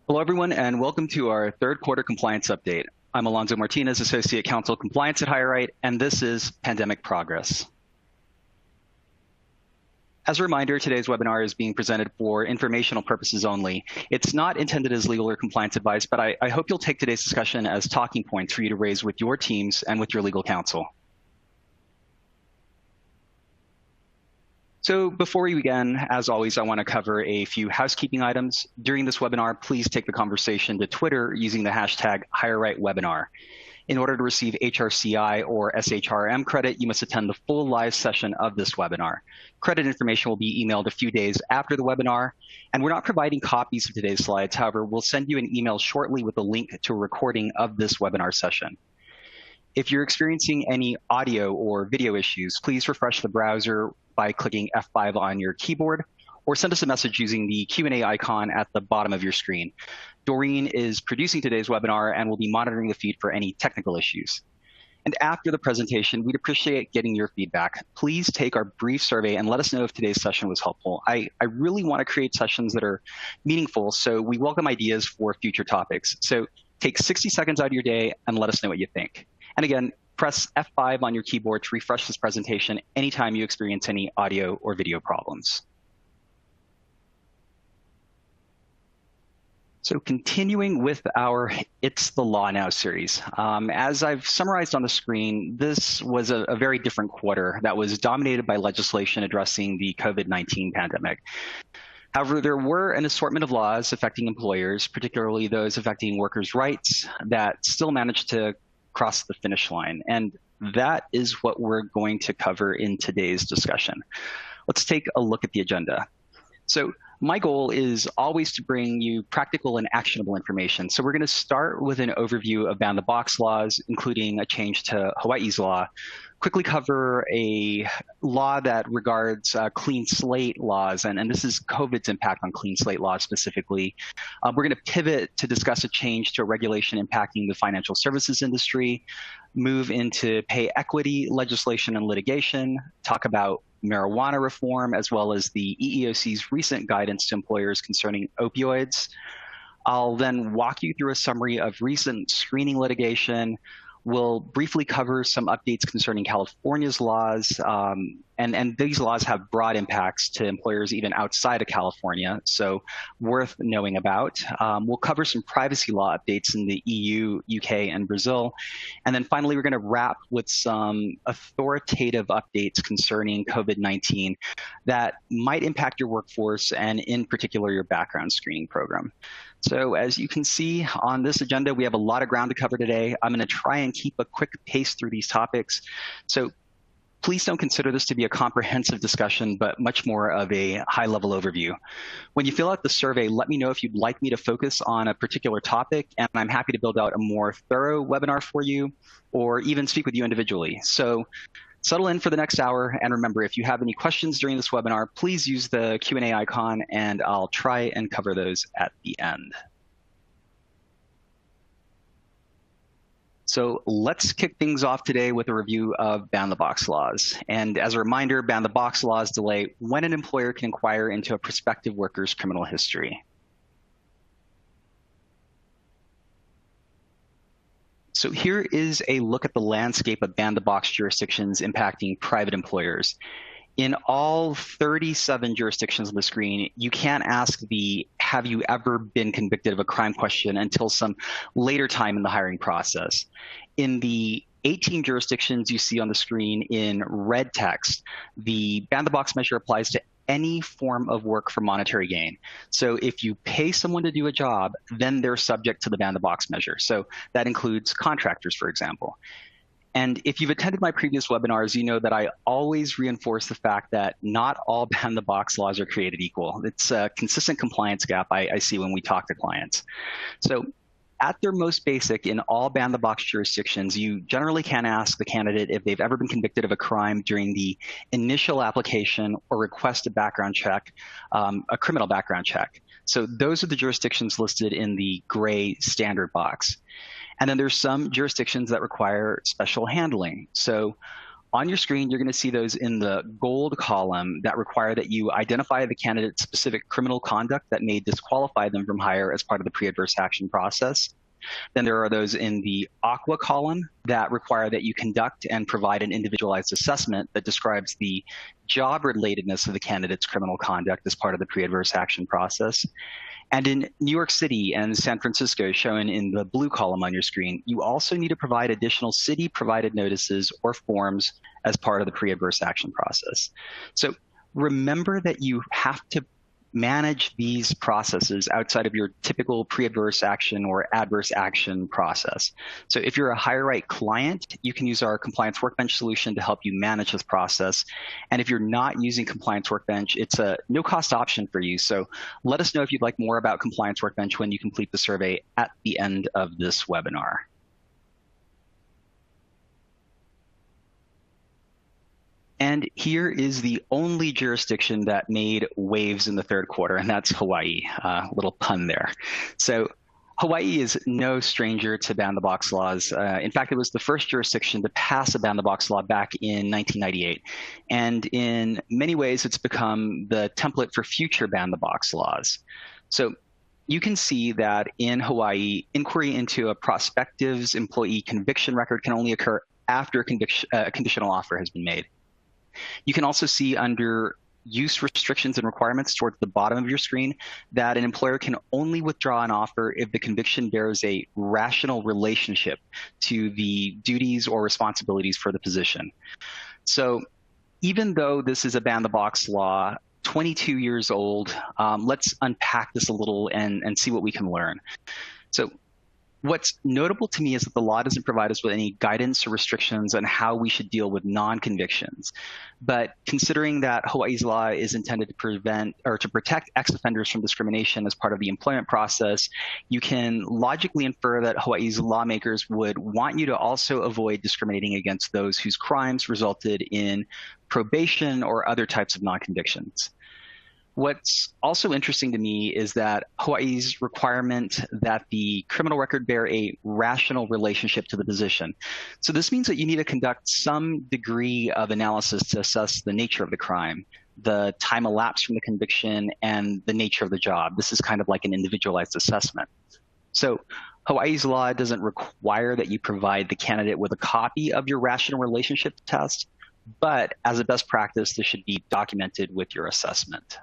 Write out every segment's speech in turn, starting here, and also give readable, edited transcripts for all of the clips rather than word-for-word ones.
Hello, everyone, and welcome to our third quarter compliance update. I'm Alonzo Martinez, Associate Counsel Compliance at HireRight, and this is Pandemic Progress. As a reminder, today's webinar is being presented for informational purposes only. It's not intended as legal or compliance advice, but I hope you'll take today's discussion as talking points for you to raise with your teams and with your legal counsel. So before we begin, as always, I want to cover a few housekeeping items. During this webinar, please take the conversation to Twitter using the hashtag HireRightWebinar. In order to receive HRCI or SHRM credit, you must attend the full live session of this webinar. Credit information will be emailed a few days after the webinar, and we're not providing copies of today's slides. However, we'll send you an email shortly with a link to a recording of this webinar session. If you're experiencing any audio or video issues, please refresh the browser by clicking F5 on your keyboard, or send us a message using the Q&A icon at the bottom of your screen. Doreen is producing today's webinar and will be monitoring the feed for any technical issues. And after the presentation, we'd appreciate getting your feedback. Please take our brief survey and let us know if today's session was helpful. I really want to create sessions that are meaningful, so we welcome ideas for future topics. So take 60 seconds out of your day and let us know what you think. And again, press F5 on your keyboard to refresh this presentation anytime you experience any audio or video problems. So continuing with our It's the Law Now series. As I've summarized on the screen, this was a very different quarter that was dominated by legislation addressing the COVID-19 pandemic. However, there were an assortment of laws affecting employers, particularly those affecting workers' rights, that still managed to cross the finish line. And that is what we're going to cover in today's discussion. Let's take a look at the agenda. So my goal is always to bring you practical and actionable information. So we're going to start with an overview of ban-the-box laws, including a change to Hawaii's law, quickly cover a law that regards clean slate laws, and this is COVID's impact on clean slate laws specifically. We're going to pivot to discuss a change to a regulation impacting the financial services industry, move into pay equity legislation and litigation, talk about marijuana reform, as well as the EEOC's recent guidance to employers concerning opioids. I'll then walk you through a summary of recent screening litigation. We'll briefly cover some updates concerning California's laws, and these laws have broad impacts to employers even outside of California, so worth knowing about. We'll cover some privacy law updates in the EU, UK, and Brazil. And then finally, we're going to wrap with some authoritative updates concerning COVID-19 that might impact your workforce and in particular your background screening program. So as you can see on this agenda, we have a lot of ground to cover today. I'm going to try and keep a quick pace through these topics. So please don't consider this to be a comprehensive discussion, but much more of a high-level overview. When you fill out the survey, let me know if you'd like me to focus on a particular topic, and I'm happy to build out a more thorough webinar for you, or even speak with you individually. So settle in for the next hour, and remember, if you have any questions during this webinar, please use the Q&A icon, and I'll try and cover those at the end. So let's kick things off today with a review of ban-the-box laws. And as a reminder, ban-the-box laws delay when an employer can inquire into a prospective worker's criminal history. So here is a look at the landscape of ban-the-box jurisdictions impacting private employers. In all 37 jurisdictions on the screen, you can't ask the "have you ever been convicted of a crime" question until some later time in the hiring process. In the 18 jurisdictions you see on the screen in red text, the ban-the-box measure applies to any form of work for monetary gain. So if you pay someone to do a job, then they're subject to the ban-the-box measure. So that includes contractors, for example. And if you've attended my previous webinars, you know that I always reinforce the fact that not all ban-the-box laws are created equal. It's a consistent compliance gap I see when we talk to clients. So at their most basic, in all ban-the-box jurisdictions, you generally can ask the candidate if they've ever been convicted of a crime during the initial application or request a background check, a criminal background check. So those are the jurisdictions listed in the gray standard box. And then there's some jurisdictions that require special handling. So On your screen, you're going to see those in the gold column that require that you identify the candidate's specific criminal conduct that may disqualify them from hire as part of the pre-adverse action process. Then there are those in the aqua column that require that you conduct and provide an individualized assessment that describes the job relatedness of the candidate's criminal conduct as part of the pre-adverse action process. And in New York City and San Francisco, shown in the blue column on your screen, you also need to provide additional city-provided notices or forms as part of the pre-adverse action process. So remember that you have to manage these processes outside of your typical pre-adverse action or adverse action process. So if you're a HireRight client, you can use our Compliance Workbench solution to help you manage this process. And if you're not using Compliance Workbench, it's a no-cost option for you. So let us know if you'd like more about Compliance Workbench when you complete the survey at the end of this webinar. And here is the only jurisdiction that made waves in the third quarter, and that's Hawaii. Little pun there. So Hawaii is no stranger to ban-the-box laws. In fact, it was the first jurisdiction to pass a ban-the-box law back in 1998. And in many ways, it's become the template for future ban-the-box laws. So you can see that in Hawaii, inquiry into a prospective's employee conviction record can only occur after a conditional offer has been made. You can also see under use restrictions and requirements towards the bottom of your screen that an employer can only withdraw an offer if the conviction bears a rational relationship to the duties or responsibilities for the position. So even though this is a ban-the-box law, 22 years old, let's unpack this a little and see what we can learn. So what's notable to me is that the law doesn't provide us with any guidance or restrictions on how we should deal with non-convictions. But considering that Hawaii's law is intended to prevent or to protect ex-offenders from discrimination as part of the employment process, you can logically infer that Hawaii's lawmakers would want you to also avoid discriminating against those whose crimes resulted in probation or other types of non-convictions. What's also interesting to me is that Hawaii's requirement that the criminal record bear a rational relationship to the position. So this means that you need to conduct some degree of analysis to assess the nature of the crime, the time elapsed from the conviction, and the nature of the job. This is kind of like an individualized assessment. So Hawaii's law doesn't require that you provide the candidate with a copy of your rational relationship test, but as a best practice, this should be documented with your assessment.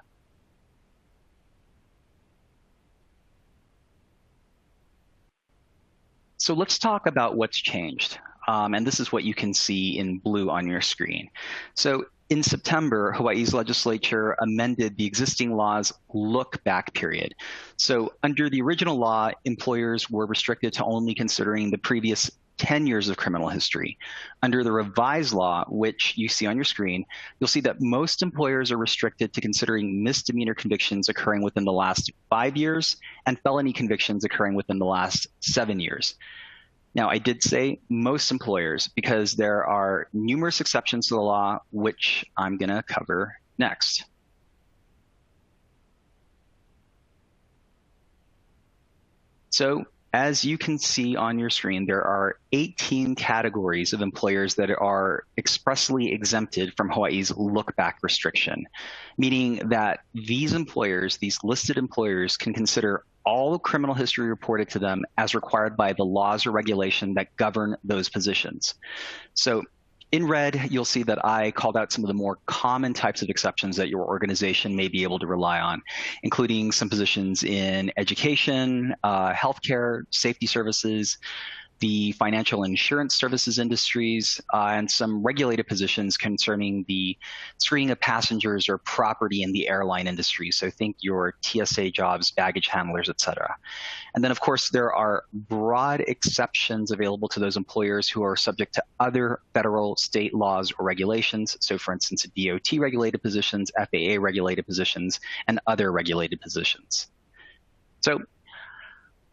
So let's talk about what's changed. And this is what you can see in blue on your screen. So in September, Hawaii's legislature amended the existing law's look-back period. So under the original law, employers were restricted to only considering the previous 10 years of criminal history. Under the revised law, which you see on your screen, you'll see that most employers are restricted to considering misdemeanor convictions occurring within the last 5 years and felony convictions occurring within the last 7 years. Now, I did say most employers because there are numerous exceptions to the law, which I'm going to cover next. So as you can see on your screen, there are 18 categories of employers that are expressly exempted from Hawaii's look-back restriction, meaning that these employers, these listed employers, can consider all criminal history reported to them as required by the laws or regulation that govern those positions. So in red, you'll see that I called out some of the more common types of exceptions that your organization may be able to rely on, including some positions in education, healthcare, safety services, the financial insurance services industries, and some regulated positions concerning the screening of passengers or property in the airline industry. So think your TSA jobs, baggage handlers, et cetera. And then, of course, there are broad exceptions available to those employers who are subject to other federal, state laws or regulations. So, for instance, DOT regulated positions, FAA regulated positions, and other regulated positions. So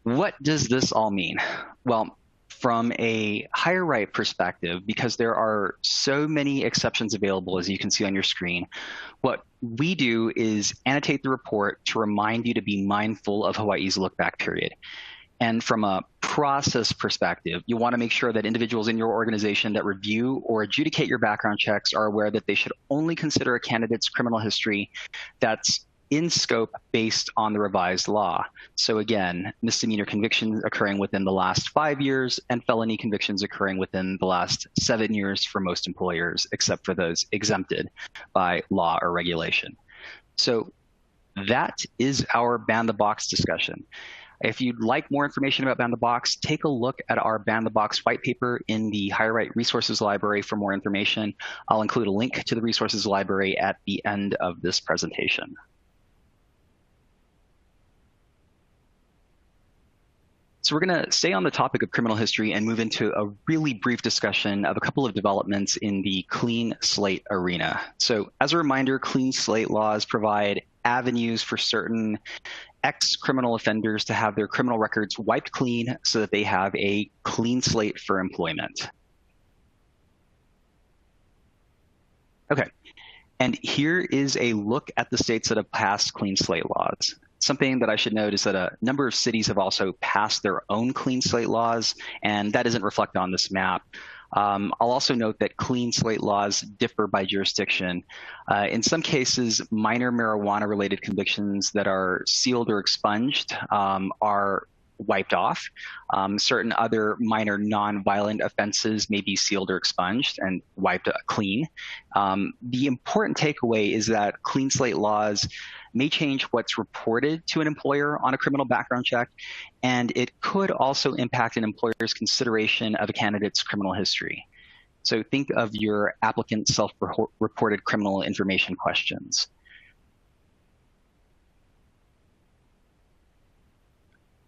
what does this all mean? Well, from a HireRight perspective, because there are so many exceptions available, as you can see on your screen, what we do is annotate the report to remind you to be mindful of Hawaii's look-back period. And from a process perspective, you want to make sure that individuals in your organization that review or adjudicate your background checks are aware that they should only consider a candidate's criminal history that's in scope based on the revised law. So again, misdemeanor convictions occurring within the last 5 years and felony convictions occurring within the last 7 years for most employers, except for those exempted by law or regulation. So that is our Ban the Box discussion. If you'd like more information about Ban the Box, take a look at our Ban the Box white paper in the HireRight Resources Library for more information. I'll include a link to the Resources Library at the end of this presentation. So we're going to stay on the topic of criminal history and move into a really brief discussion of a couple of developments in the clean slate arena. So as a reminder, clean slate laws provide avenues for certain ex-criminal offenders to have their criminal records wiped clean so that they have a clean slate for employment. Okay, and here is a look at the states that have passed clean slate laws. Something that I should note is that a number of cities have also passed their own clean slate laws, and that isn't reflected on this map. I'll also note that clean slate laws differ by jurisdiction. In some cases, minor marijuana-related convictions that are sealed or expunged are wiped off. Certain other minor non-violent offenses may be sealed or expunged and wiped clean. The important takeaway is that clean slate laws may change what's reported to an employer on a criminal background check, and it could also impact an employer's consideration of a candidate's criminal history. So think of your applicant's self-reported criminal information questions.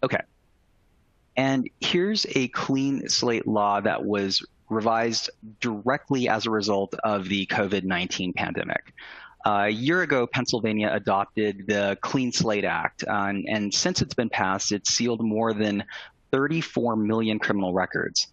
Okay, and here's a clean slate law that was revised directly as a result of the COVID-19 pandemic. A year ago, Pennsylvania adopted the Clean Slate Act, and since it's been passed, it's sealed more than 34 million criminal records.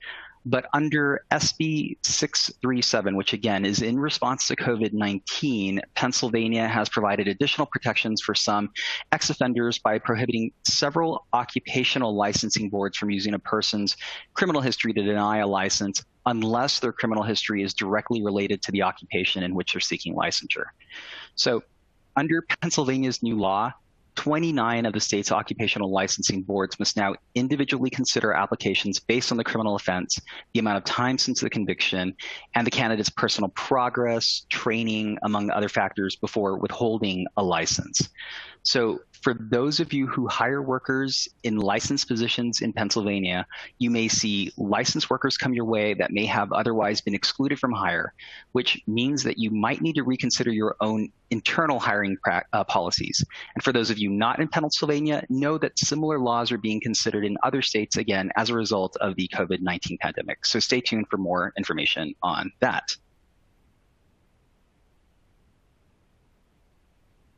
But under SB 637, which again is in response to COVID-19, Pennsylvania has provided additional protections for some ex-offenders by prohibiting several occupational licensing boards from using a person's criminal history to deny a license unless their criminal history is directly related to the occupation in which they're seeking licensure. So under Pennsylvania's new law, 29 of the state's occupational licensing boards must now individually consider applications based on the criminal offense, the amount of time since the conviction, and the candidate's personal progress, training, among other factors, before withholding a license. So for those of you who hire workers in licensed positions in Pennsylvania, you may see licensed workers come your way that may have otherwise been excluded from hire, which means that you might need to reconsider your own internal hiring policies. And for those of you not in Pennsylvania, know that similar laws are being considered in other states, again, as a result of the COVID-19 pandemic. So stay tuned for more information on that.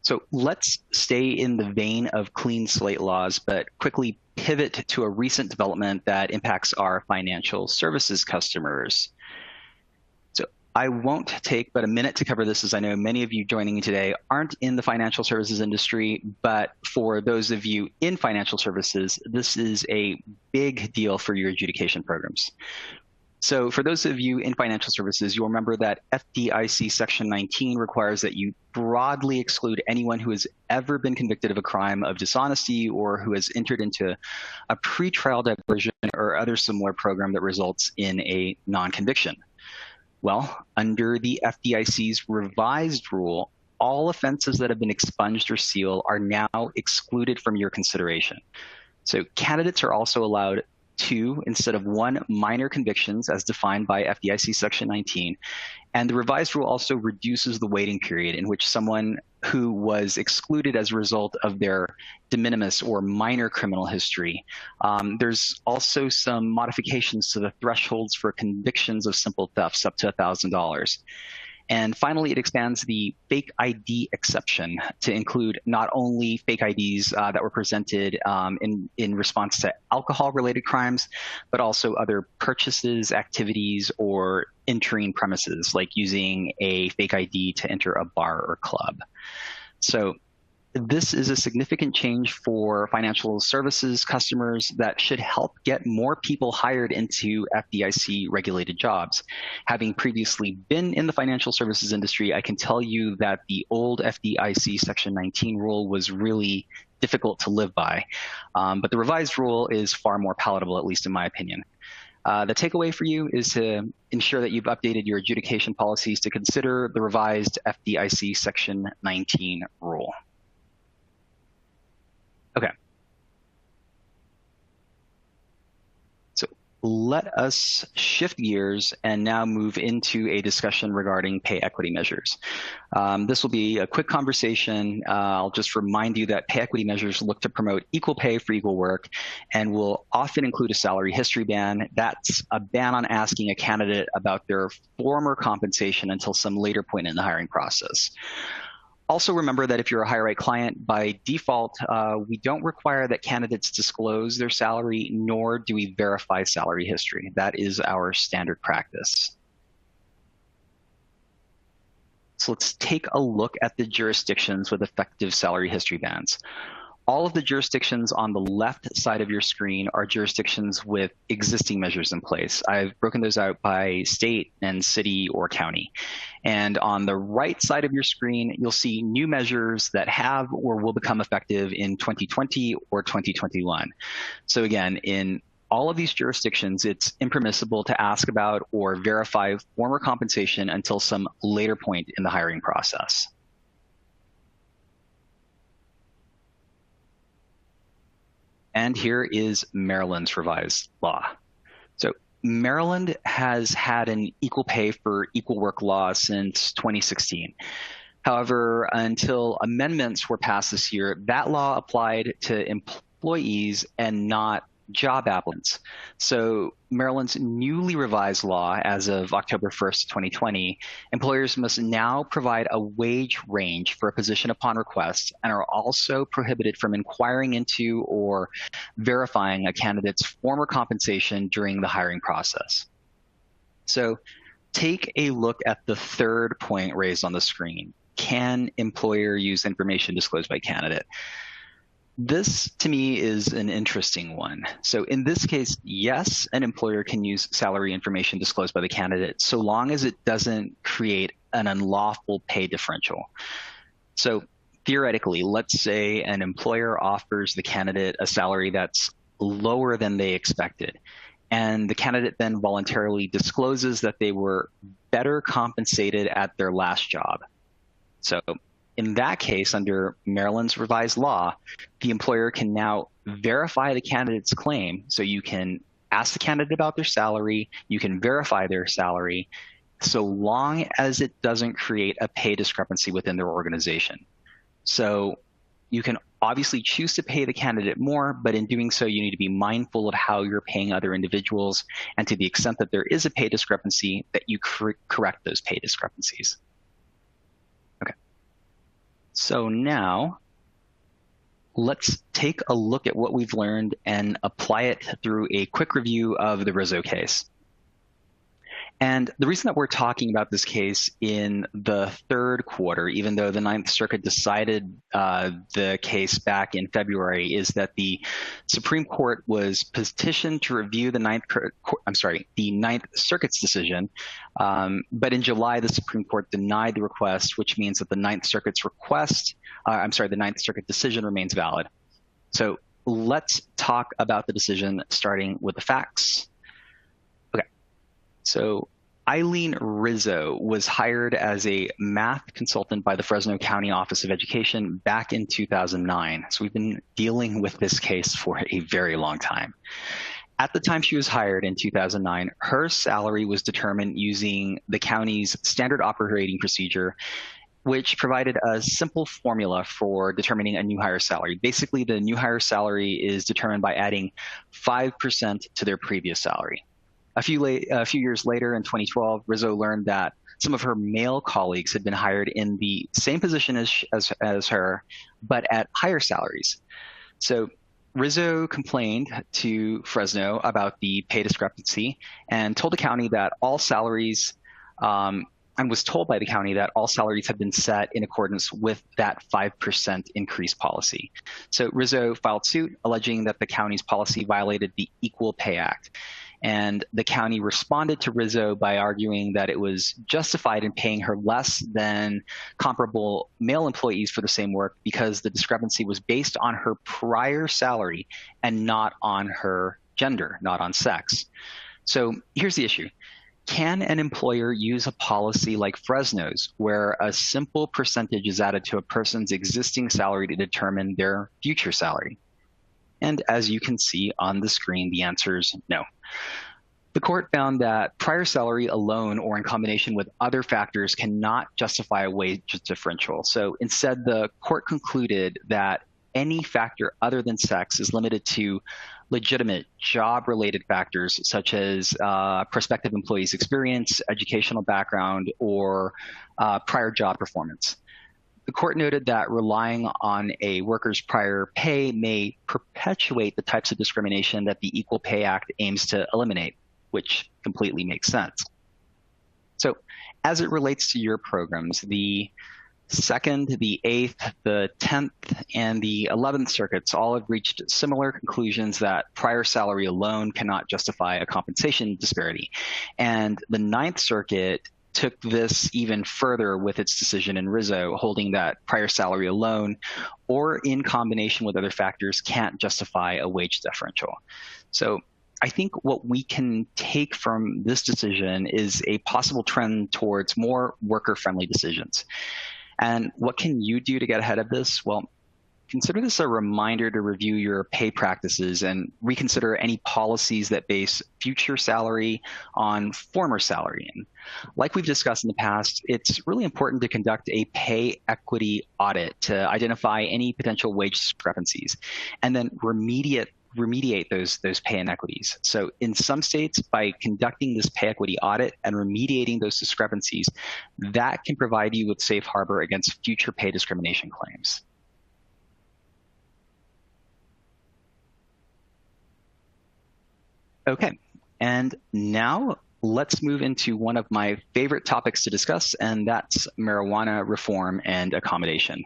So let's stay in the vein of clean slate laws, but quickly pivot to a recent development that impacts our financial services customers. So I won't take but a minute to cover this, as I know many of you joining me today aren't in the financial services industry, but for those of you in financial services, this is a big deal for your adjudication programs. So for those of you in financial services, you'll remember that FDIC Section 19 requires that you broadly exclude anyone who has ever been convicted of a crime of dishonesty or who has entered into a pretrial diversion or other similar program that results in a non-conviction. Well, under the FDIC's revised rule, all offenses that have been expunged or sealed are now excluded from your consideration. So candidates are also allowed 2 instead of 1 minor convictions as defined by FDIC Section 19. And the revised rule also reduces the waiting period in which someone who was excluded as a result of their de minimis or minor criminal history. There's also some modifications to the thresholds for convictions of simple thefts up to $1,000. And finally, it expands the fake ID exception to include not only fake IDs that were presented in response to alcohol-related crimes, but also other purchases, activities, or entering premises, like using a fake ID to enter a bar or club. So this is a significant change for financial services customers that should help get more people hired into FDIC regulated jobs. Having previously been in the financial services industry, I can tell you that the old FDIC Section 19 rule was really difficult to live by. But the revised rule is far more palatable, at least in my opinion. The takeaway for you is to ensure that you've updated your adjudication policies to consider the revised FDIC Section 19 rule. Okay. So let us shift gears and now move into a discussion regarding pay equity measures. This will be a quick conversation. I'll just remind you that pay equity measures look to promote equal pay for equal work and will often include a salary history ban. That's a ban on asking a candidate about their former compensation until some later point in the hiring process. Also remember that if you're a HireRight client, by default, we don't require that candidates disclose their salary, nor do we verify salary history. That is our standard practice. So let's take a look at the jurisdictions with effective salary history bans. All of the jurisdictions on the left side of your screen are jurisdictions with existing measures in place. I've broken those out by state and city or county. And on the right side of your screen, you'll see new measures that have or will become effective in 2020 or 2021. So again, in all of these jurisdictions, it's impermissible to ask about or verify former compensation until some later point in the hiring process. And here is Maryland's revised law. So Maryland has had an equal pay for equal work law since 2016. However, until amendments were passed this year, that law applied to employees and not job applicants. So Maryland's newly revised law as of October 1st, 2020, employers must now provide a wage range for a position upon request and are also prohibited from inquiring into or verifying a candidate's former compensation during the hiring process. So take a look at the third point raised on the screen. Can employer use information disclosed by candidate? This, to me, is an interesting one. So in this case, yes, an employer can use salary information disclosed by the candidate so long as it doesn't create an unlawful pay differential. So theoretically, let's say an employer offers the candidate a salary that's lower than they expected, and the candidate then voluntarily discloses that they were better compensated at their last job. So in that case, under Maryland's revised law, the employer can now verify the candidate's claim. So you can ask the candidate about their salary, you can verify their salary, so long as it doesn't create a pay discrepancy within their organization. So you can obviously choose to pay the candidate more, but in doing so, you need to be mindful of how you're paying other individuals, and to the extent that there is a pay discrepancy, that you correct those pay discrepancies. So now let's take a look at what we've learned and apply it through a quick review of the Rizzo case. And the reason that we're talking about this case in the third quarter, even though the Ninth Circuit decided the case back in February, is that the Supreme Court was petitioned to review the Ninth Circuit's decision, but in July the Supreme Court denied the request, which means that the Ninth Circuit's the Ninth Circuit decision remains valid. So let's talk about the decision, starting with the facts. So Eileen Rizzo was hired as a math consultant by the Fresno County Office of Education back in 2009. So we've been dealing with this case for a very long time. At the time she was hired in 2009, her salary was determined using the county's standard operating procedure, which provided a simple formula for determining a new hire salary. Basically, the new hire salary is determined by adding 5% to their previous salary. A few years later, in 2012, Rizzo learned that some of her male colleagues had been hired in the same position as her, but at higher salaries. So Rizzo complained to Fresno about the pay discrepancy and told the county that all salaries and was told by the county that all salaries had been set in accordance with that 5% increase policy. So Rizzo filed suit alleging that the county's policy violated the Equal Pay Act. And the county responded to Rizzo by arguing that it was justified in paying her less than comparable male employees for the same work because the discrepancy was based on her prior salary and not on her gender, not on sex. So here's the issue. Can an employer use a policy like Fresno's, where a simple percentage is added to a person's existing salary to determine their future salary? And as you can see on the screen, the answer is no. The court found that prior salary alone or in combination with other factors cannot justify a wage differential. So instead, the court concluded that any factor other than sex is limited to legitimate job-related factors such as prospective employees' experience, educational background, or prior job performance. The court noted that relying on a worker's prior pay may perpetuate the types of discrimination that the Equal Pay Act aims to eliminate, which completely makes sense. So as it relates to your programs, the 2nd, the 8th, the 10th, and the 11th circuits all have reached similar conclusions that prior salary alone cannot justify a compensation disparity. And the 9th Circuit took this even further with its decision in Rizzo, holding that prior salary alone or in combination with other factors can't justify a wage differential. So I think what we can take from this decision is a possible trend towards more worker-friendly decisions. And what can you do to get ahead of this? Well, consider this a reminder to review your pay practices and reconsider any policies that base future salary on former salary. And like we've discussed in the past, it's really important to conduct a pay equity audit to identify any potential wage discrepancies and then remediate those pay inequities. So in some states, by conducting this pay equity audit and remediating those discrepancies, that can provide you with safe harbor against future pay discrimination claims. Okay, and now let's move into one of my favorite topics to discuss, and that's marijuana reform and accommodation.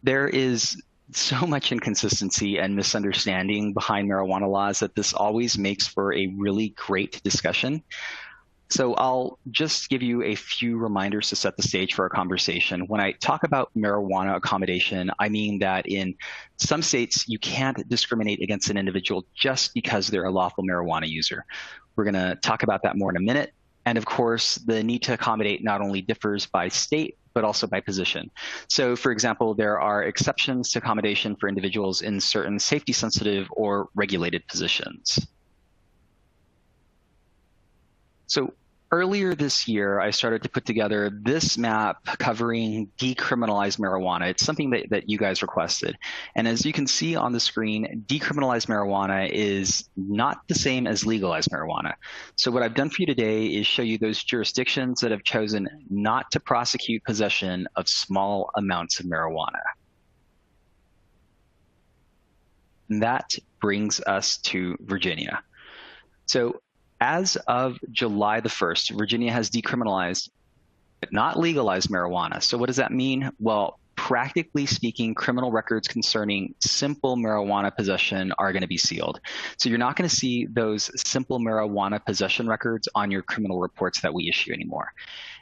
There is so much inconsistency and misunderstanding behind marijuana laws that this always makes for a really great discussion. So I'll just give you a few reminders to set the stage for our conversation. When I talk about marijuana accommodation, I mean that in some states, you can't discriminate against an individual just because they're a lawful marijuana user. We're going to talk about that more in a minute. And of course, the need to accommodate not only differs by state, but also by position. So for example, there are exceptions to accommodation for individuals in certain safety sensitive or regulated positions. So earlier this year, I started to put together this map covering decriminalized marijuana. It's something that you guys requested. And as you can see on the screen, decriminalized marijuana is not the same as legalized marijuana. So what I've done for you today is show you those jurisdictions that have chosen not to prosecute possession of small amounts of marijuana. And that brings us to Virginia. So as of July the 1st, Virginia has decriminalized, but not legalized marijuana. So what does that mean? Well, practically speaking, criminal records concerning simple marijuana possession are going to be sealed. So you're not going to see those simple marijuana possession records on your criminal reports that we issue anymore.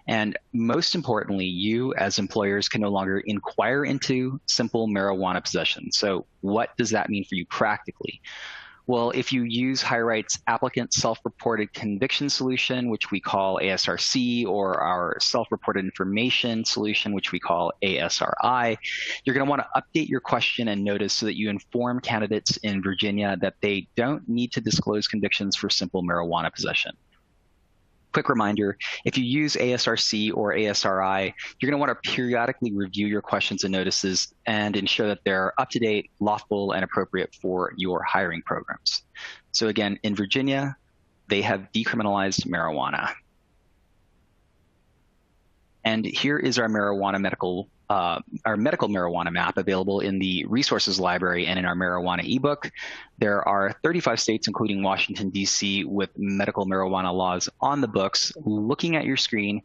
And most importantly, you as employers can no longer inquire into simple marijuana possession. So what does that mean for you practically? Well, if you use HireRight's applicant self-reported conviction solution, which we call ASRC, or our self-reported information solution, which we call ASRI, you're going to want to update your question and notice so that you inform candidates in Virginia that they don't need to disclose convictions for simple marijuana possession. Quick reminder, if you use ASRC or ASRI, you're going to want to periodically review your questions and notices and ensure that they're up-to-date, lawful, and appropriate for your hiring programs. So again, in Virginia, they have decriminalized marijuana. And here is our marijuana medical our medical marijuana map available in the resources library and in our marijuana ebook. There are 35 states, including Washington, D.C., with medical marijuana laws on the books. Looking at your screen,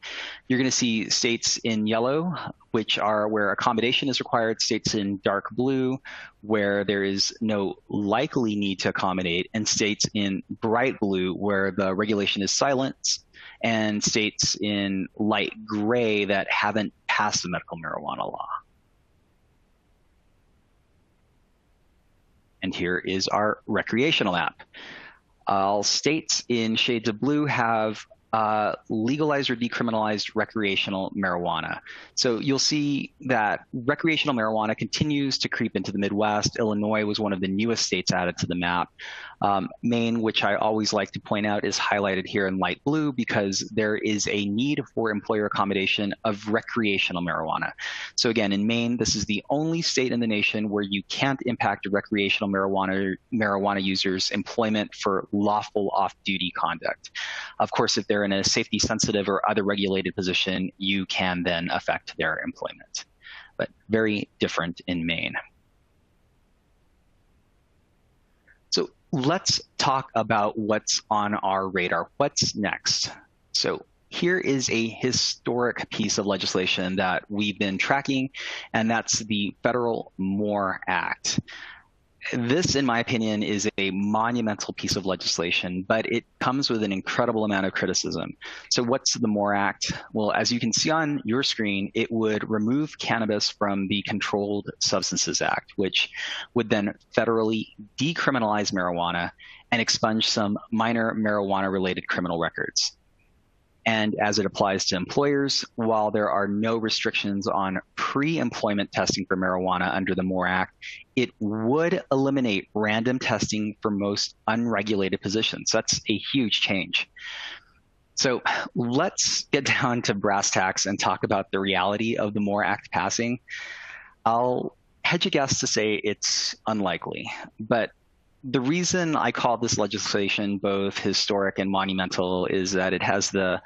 you're going to see states in yellow, which are where accommodation is required, states in dark blue, where there is no likely need to accommodate, and states in bright blue, where the regulation is silent, and states in light gray that haven't passed the medical marijuana law. And here is our recreational app. All states in shades of blue have legalized or decriminalized recreational marijuana. So you'll see that recreational marijuana continues to creep into the Midwest. Illinois was one of the newest states added to the map. Maine, which I always like to point out, is highlighted here in light blue because there is a need for employer accommodation of recreational marijuana. So again, in Maine, this is the only state in the nation where you can't impact a recreational marijuana user's employment for lawful off-duty conduct. Of course, if they're in a safety-sensitive or other regulated position, you can then affect their employment. But very different in Maine. So let's talk about what's on our radar. What's next? So here is a historic piece of legislation that we've been tracking, and that's the Federal MORE Act. This, in my opinion, is a monumental piece of legislation, but it comes with an incredible amount of criticism. So what's the MORE Act? Well, as you can see on your screen, it would remove cannabis from the Controlled Substances Act, which would then federally decriminalize marijuana and expunge some minor marijuana-related criminal records. And as it applies to employers, while there are no restrictions on pre-employment testing for marijuana under the MORE Act, it would eliminate random testing for most unregulated positions. That's a huge change. So let's get down to brass tacks and talk about the reality of the MORE Act passing. I'll hedge a guess to say it's unlikely, but the reason I call this legislation both historic and monumental is that it has the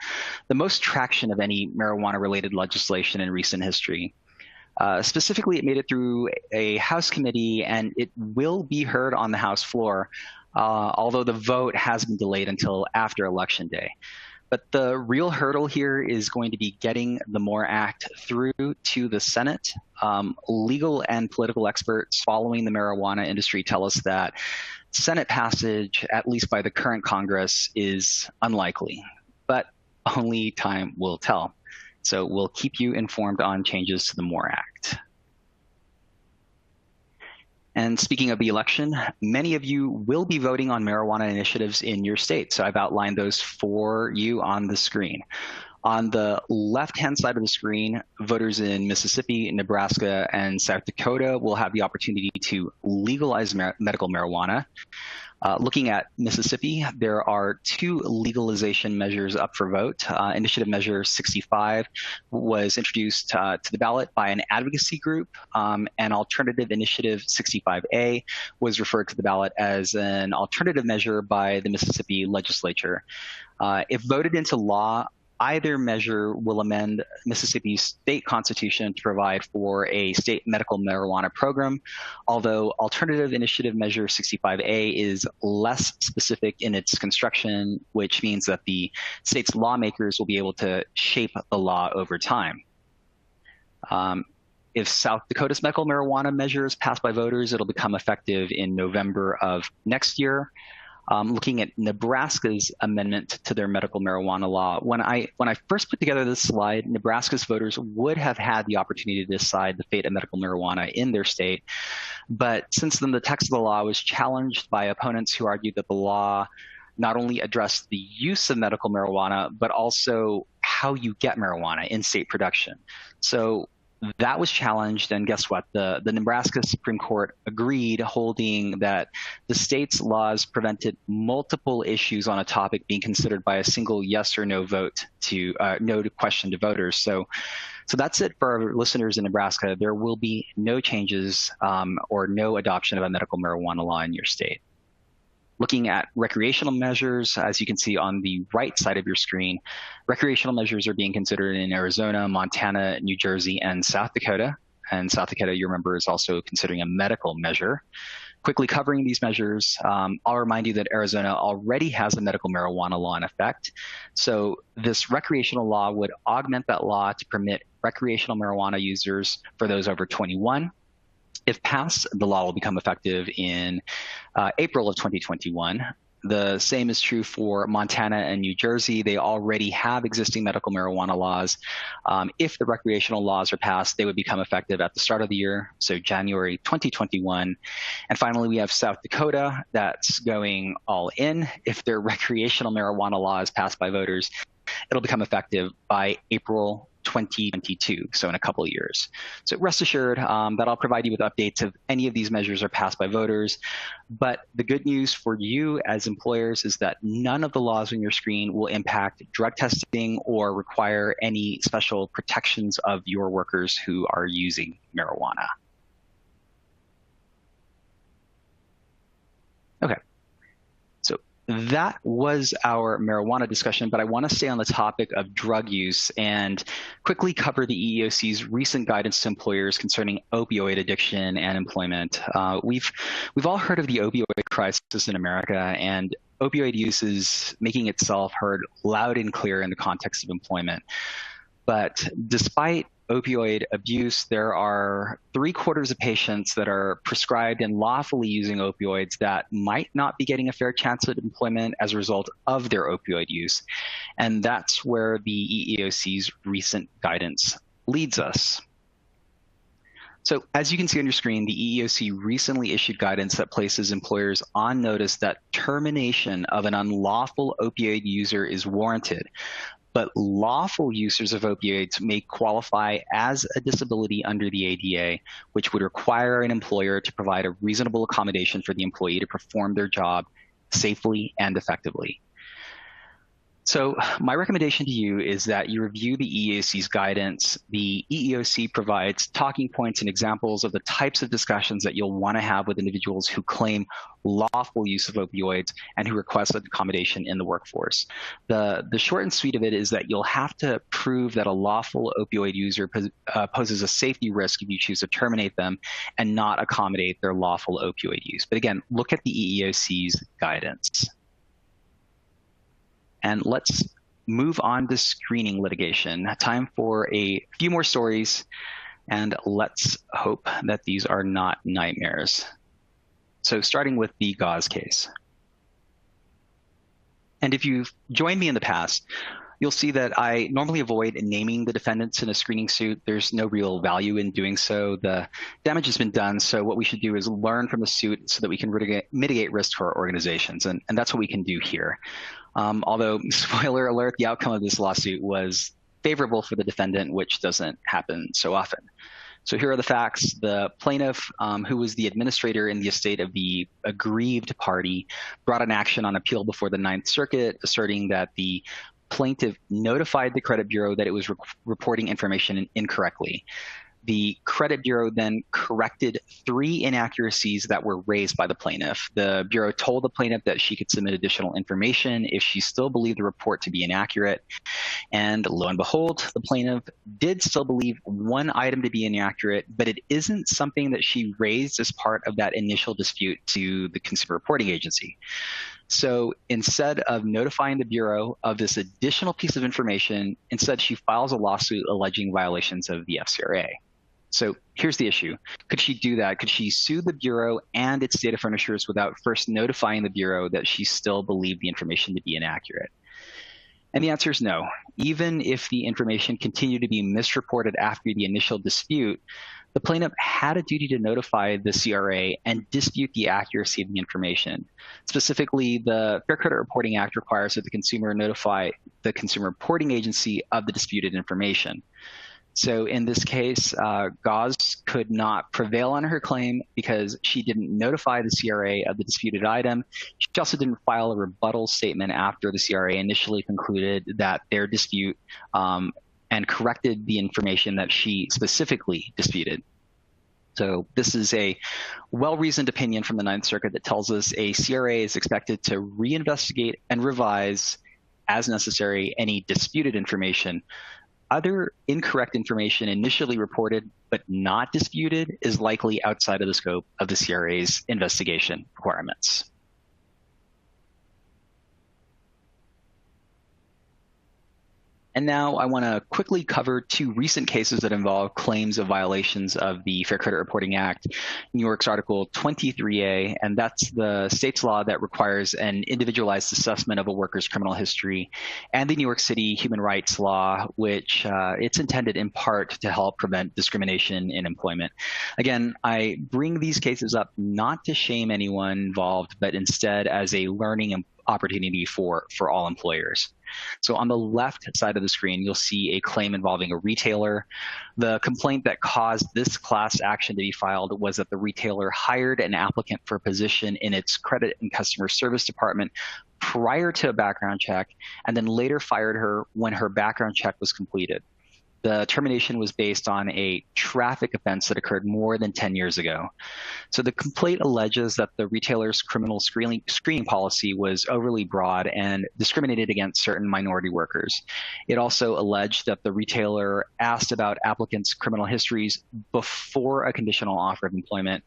most traction of any marijuana-related legislation in recent history. Specifically, it made it through a House committee, and it will be heard on the House floor, although the vote has been delayed until after Election Day. But the real hurdle here is going to be getting the MORE Act through to the Senate. Legal and political experts following the marijuana industry tell us that Senate passage, at least by the current Congress, is unlikely, but only time will tell. So we'll keep you informed on changes to the MORE Act. And speaking of the election, many of you will be voting on marijuana initiatives in your state. So I've outlined those for you on the screen. On the left-hand side of the screen, voters in Mississippi, Nebraska, and South Dakota will have the opportunity to legalize medical marijuana. Looking at Mississippi, there are two legalization measures up for vote. Initiative Measure 65 was introduced to the ballot by an advocacy group, and Alternative Initiative 65A was referred to the ballot as an alternative measure by the Mississippi legislature. If voted into law, either measure will amend Mississippi's state constitution to provide for a state medical marijuana program, although Alternative Initiative Measure 65A is less specific in its construction, which means that the state's lawmakers will be able to shape the law over time. If South Dakota's medical marijuana measure is passed by voters, it'll become effective in November of next year. Looking at Nebraska's amendment to their medical marijuana law, when I first put together this slide, Nebraska's voters would have had the opportunity to decide the fate of medical marijuana in their state. But since then, the text of the law was challenged by opponents who argued that the law not only addressed the use of medical marijuana, but also how you get marijuana in state production. So that was challenged, and guess what? The Nebraska Supreme Court agreed, holding that the state's laws prevented multiple issues on a topic being considered by a single yes or no vote to no question to voters. So that's it for our listeners in Nebraska. There will be no changes or no adoption of a medical marijuana law in your state. Looking at recreational measures, as you can see on the right side of your screen, recreational measures are being considered in Arizona, Montana, New Jersey, and South Dakota. And South Dakota, you remember, is also considering a medical measure. Quickly covering these measures, I'll remind you that Arizona already has a medical marijuana law in effect. So this recreational law would augment that law to permit recreational marijuana users for those over 21. If passed, the law will become effective in April of 2021. The same is true for Montana and New Jersey. They already have existing medical marijuana laws. If the recreational laws are passed, they would become effective at the start of the year, so January 2021. And finally, we have South Dakota that's going all in. If their recreational marijuana law is passed by voters, it'll become effective by April 2022, so in a couple of years. So rest assured that I'll provide you with updates if any of these measures are passed by voters. But the good news for you as employers is that none of the laws on your screen will impact drug testing or require any special protections of your workers who are using marijuana. Okay. That was our marijuana discussion, but I want to stay on the topic of drug use and quickly cover the EEOC's recent guidance to employers concerning opioid addiction and employment. We've all heard of the opioid crisis in America, and opioid use is making itself heard loud and clear in the context of employment. But despite opioid abuse, there are 3/4 of patients that are prescribed and lawfully using opioids that might not be getting a fair chance at employment as a result of their opioid use. And that's where the EEOC's recent guidance leads us. So as you can see on your screen, the EEOC recently issued guidance that places employers on notice that termination of an unlawful opioid user is warranted. But lawful users of opioids may qualify as a disability under the ADA, which would require an employer to provide a reasonable accommodation for the employee to perform their job safely and effectively. So my recommendation to you is that you review the EEOC's guidance. The EEOC provides talking points and examples of the types of discussions that you'll want to have with individuals who claim lawful use of opioids and who request accommodation in the workforce. The short and sweet of it is that you'll have to prove that a lawful opioid user poses a safety risk if you choose to terminate them and not accommodate their lawful opioid use. But again, look at the EEOC's guidance. And let's move on to screening litigation. Time for a few more stories, and let's hope that these are not nightmares. So starting with the Gauze case. And if you've joined me in the past, you'll see that I normally avoid naming the defendants in a screening suit. There's no real value in doing so. The damage has been done, so what we should do is learn from the suit so that we can mitigate risk for our organizations, and that's what we can do here. Although, spoiler alert, the outcome of this lawsuit was favorable for the defendant, which doesn't happen so often. So here are the facts. The plaintiff, who was the administrator in the estate of the aggrieved party, brought an action on appeal before the Ninth Circuit, asserting that the plaintiff notified the credit bureau that it was reporting information incorrectly. The credit bureau then corrected 3 inaccuracies that were raised by the plaintiff. The bureau told the plaintiff that she could submit additional information if she still believed the report to be inaccurate. And lo and behold, the plaintiff did still believe one item to be inaccurate, but it isn't something that she raised as part of that initial dispute to the Consumer Reporting Agency. So instead of notifying the Bureau of this additional piece of information, instead she files a lawsuit alleging violations of the FCRA. So here's the issue. Could she do that? Could she sue the Bureau and its data furnishers without first notifying the Bureau that she still believed the information to be inaccurate? And the answer is no. Even if the information continued to be misreported after the initial dispute, the plaintiff had a duty to notify the CRA and dispute the accuracy of the information. Specifically, the Fair Credit Reporting Act requires that the consumer notify the Consumer Reporting Agency of the disputed information. So in this case, Gauze could not prevail on her claim because she didn't notify the CRA of the disputed item. She also didn't file a rebuttal statement after the CRA initially concluded that their dispute and corrected the information that she specifically disputed. So this is a well-reasoned opinion from the Ninth Circuit that tells us a CRA is expected to reinvestigate and revise, as necessary, any disputed information. Other incorrect information initially reported but not disputed is likely outside of the scope of the CRA's investigation requirements. And now I want to quickly cover two recent cases that involve claims of violations of the Fair Credit Reporting Act, New York's Article 23A, and that's the state's law that requires an individualized assessment of a worker's criminal history, and the New York City human rights law, which it's intended in part to help prevent discrimination in employment. Again, I bring these cases up not to shame anyone involved, but instead as a learning opportunity for all employers. So on the left side of the screen, you'll see a claim involving a retailer. The complaint that caused this class action to be filed was that the retailer hired an applicant for a position in its credit and customer service department prior to a background check, and then later fired her when her background check was completed. The termination was based on a traffic offense that occurred more than 10 years ago. So the complaint alleges that the retailer's criminal screening policy was overly broad and discriminated against certain minority workers. It also alleged that the retailer asked about applicants' criminal histories before a conditional offer of employment.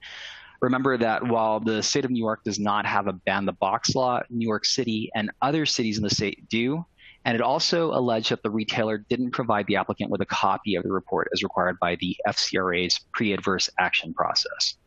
Remember that while the state of New York does not have a ban the box law, New York City and other cities in the state do. And it also alleged that the retailer didn't provide the applicant with a copy of the report as required by the FCRA's pre-adverse action process.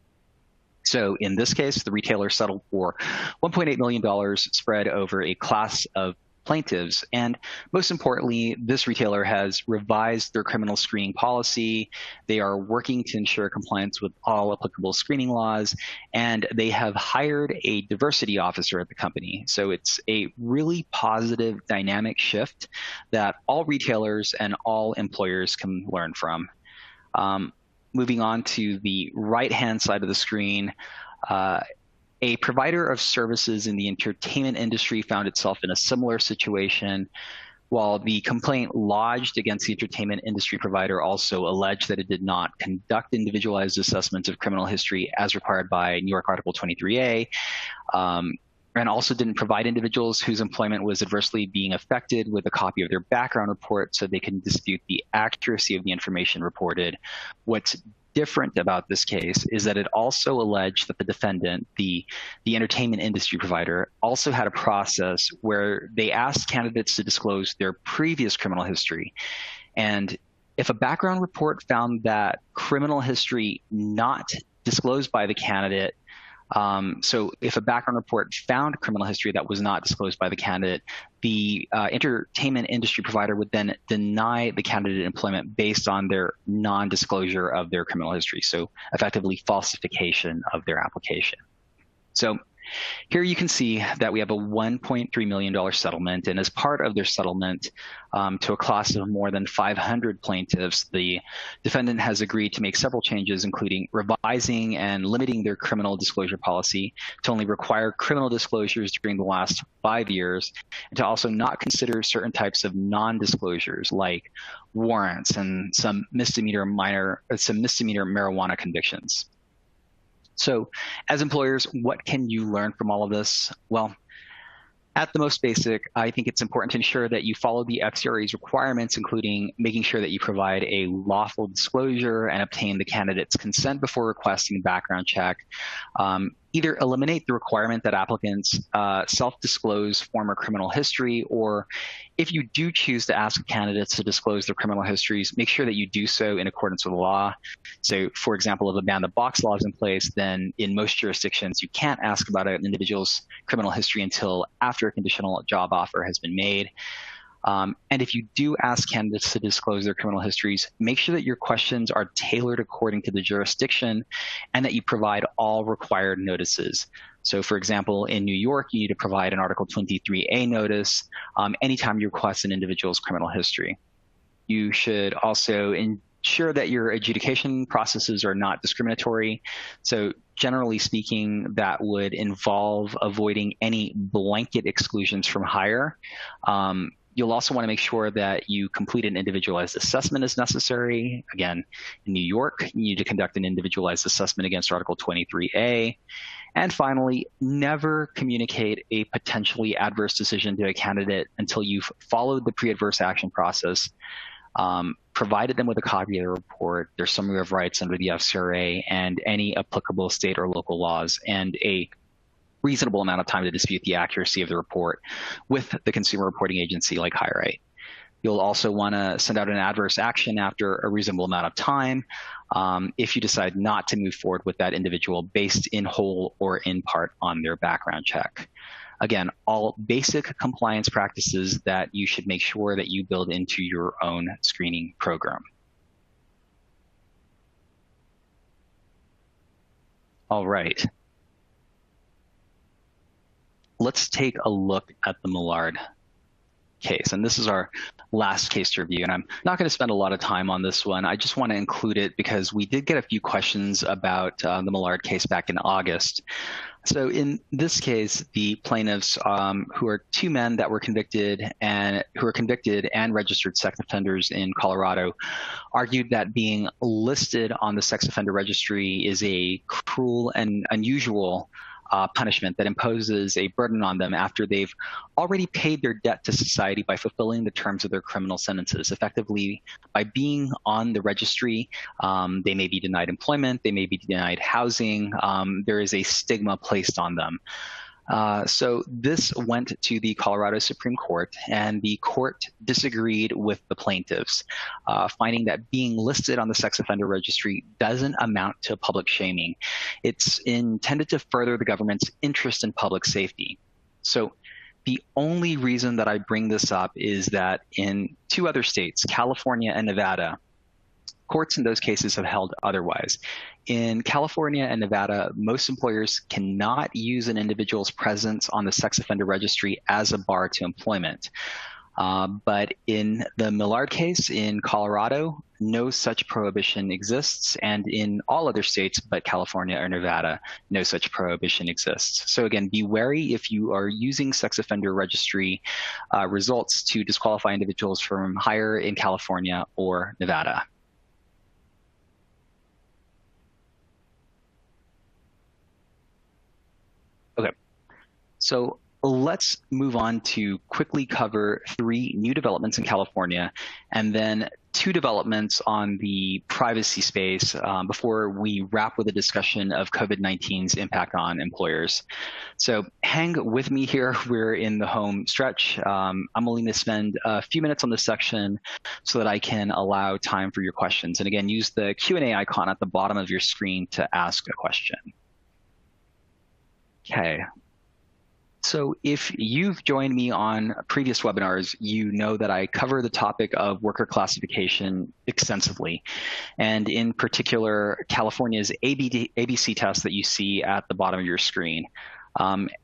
So in this case, the retailer settled for $1.8 million spread over a class of plaintiffs. And most importantly, this retailer has revised their criminal screening policy. They are working to ensure compliance with all applicable screening laws, and they have hired a diversity officer at the company. So it's a really positive dynamic shift that all retailers and all employers can learn from. Moving on to the right-hand side of the screen, a provider of services in the entertainment industry found itself in a similar situation. While the complaint lodged against the entertainment industry provider also alleged that it did not conduct individualized assessments of criminal history as required by New York Article 23A, and also didn't provide individuals whose employment was adversely being affected with a copy of their background report so they can dispute the accuracy of the information reported. What's different about this case is that it also alleged that the defendant, the entertainment industry provider, also had a process where they asked candidates to disclose their previous criminal history. And if a background report found that criminal history not disclosed by the candidate, so if a background report found criminal history that was not disclosed by the candidate, the entertainment industry provider would then deny the candidate employment based on their non-disclosure of their criminal history, so effectively falsification of their application. So here you can see that we have a $1.3 million settlement, and as part of their settlement to a class of more than 500 plaintiffs, the defendant has agreed to make several changes, including revising and limiting their criminal disclosure policy to only require criminal disclosures during the last 5 years, and to also not consider certain types of non-disclosures like warrants and some misdemeanor marijuana convictions. So as employers, what can you learn from all of this? Well, at the most basic, I think it's important to ensure that you follow the FCRA's requirements, including making sure that you provide a lawful disclosure and obtain the candidate's consent before requesting a background check. Either eliminate the requirement that applicants self-disclose former criminal history, or if you do choose to ask candidates to disclose their criminal histories, make sure that you do so in accordance with the law. So, for example, if a ban the box law is in place, then in most jurisdictions, you can't ask about an individual's criminal history until after a conditional job offer has been made. And if you do ask candidates to disclose their criminal histories, make sure that your questions are tailored according to the jurisdiction and that you provide all required notices. So for example, in New York, you need to provide an Article 23A notice anytime you request an individual's criminal history. You should also ensure that your adjudication processes are not discriminatory. So generally speaking, that would involve avoiding any blanket exclusions from hire. You'll also want to make sure that you complete an individualized assessment as necessary. Again, in New York, you need to conduct an individualized assessment against Article 23A. And finally, never communicate a potentially adverse decision to a candidate until you've followed the pre-adverse action process, provided them with a copy of the report, their summary of rights under the FCRA, and any applicable state or local laws, and a reasonable amount of time to dispute the accuracy of the report with the consumer reporting agency like HireRight. You'll also want to send out an adverse action after a reasonable amount of time if you decide not to move forward with that individual based in whole or in part on their background check. Again, all basic compliance practices that you should make sure that you build into your own screening program. All right. Let's take a look at the Millard case. And this is our last case to review. And I'm not going to spend a lot of time on this one. I just want to include it because we did get a few questions about the Millard case back in August. So in this case, the plaintiffs, who are two men that were convicted and registered sex offenders in Colorado, argued that being listed on the sex offender registry is a cruel and unusual punishment that imposes a burden on them after they've already paid their debt to society by fulfilling the terms of their criminal sentences. Effectively, by being on the registry, they may be denied employment, they may be denied housing, there is a stigma placed on them. So this went to the Colorado Supreme Court, and the court disagreed with the plaintiffs, finding that being listed on the sex offender registry doesn't amount to public shaming. It's intended to further the government's interest in public safety. So the only reason that I bring this up is that in two other states, California and Nevada, courts in those cases have held otherwise. In California and Nevada, most employers cannot use an individual's presence on the sex offender registry as a bar to employment. But in the Millard case in Colorado, no such prohibition exists. And in all other states but California or Nevada, no such prohibition exists. So again, be wary if you are using sex offender registry results to disqualify individuals from hire in California or Nevada. Okay, so let's move on to quickly cover 3 new developments in California and then 2 developments on the privacy space before we wrap with a discussion of COVID-19's impact on employers. So hang with me here. We're in the home stretch. I'm only going to spend a few minutes on this section so that I can allow time for your questions. And again, use the Q&A icon at the bottom of your screen to ask a question. Okay. So if you've joined me on previous webinars, you know that I cover the topic of worker classification extensively, and in particular, California's ABC test that you see at the bottom of your screen.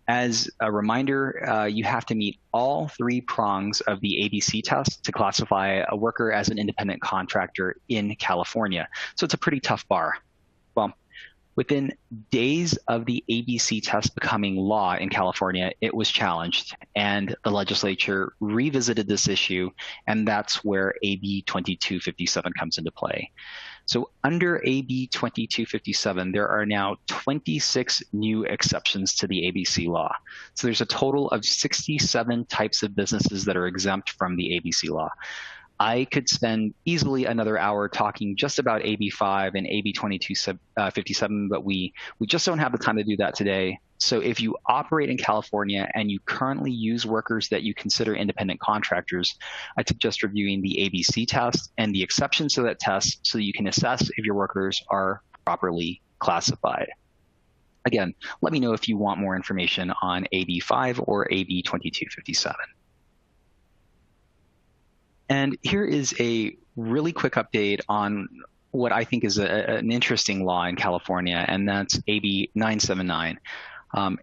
As a reminder, you have to meet all 3 prongs of the ABC test to classify a worker as an independent contractor in California. So it's a pretty tough bar. Well, within days of the ABC test becoming law in California, it was challenged, and the legislature revisited this issue, and that's where AB 2257 comes into play. So under AB 2257, there are now 26 new exceptions to the ABC law. So there's a total of 67 types of businesses that are exempt from the ABC law. I could spend easily another hour talking just about AB 5 and AB 2257, but we just don't have the time to do that today. So if you operate in California and you currently use workers that you consider independent contractors, I suggest reviewing the ABC test and the exceptions to that test so that you can assess if your workers are properly classified. Again, let me know if you want more information on AB 5 or AB 2257. And here is a really quick update on what I think is an interesting law in California, and that's AB 979.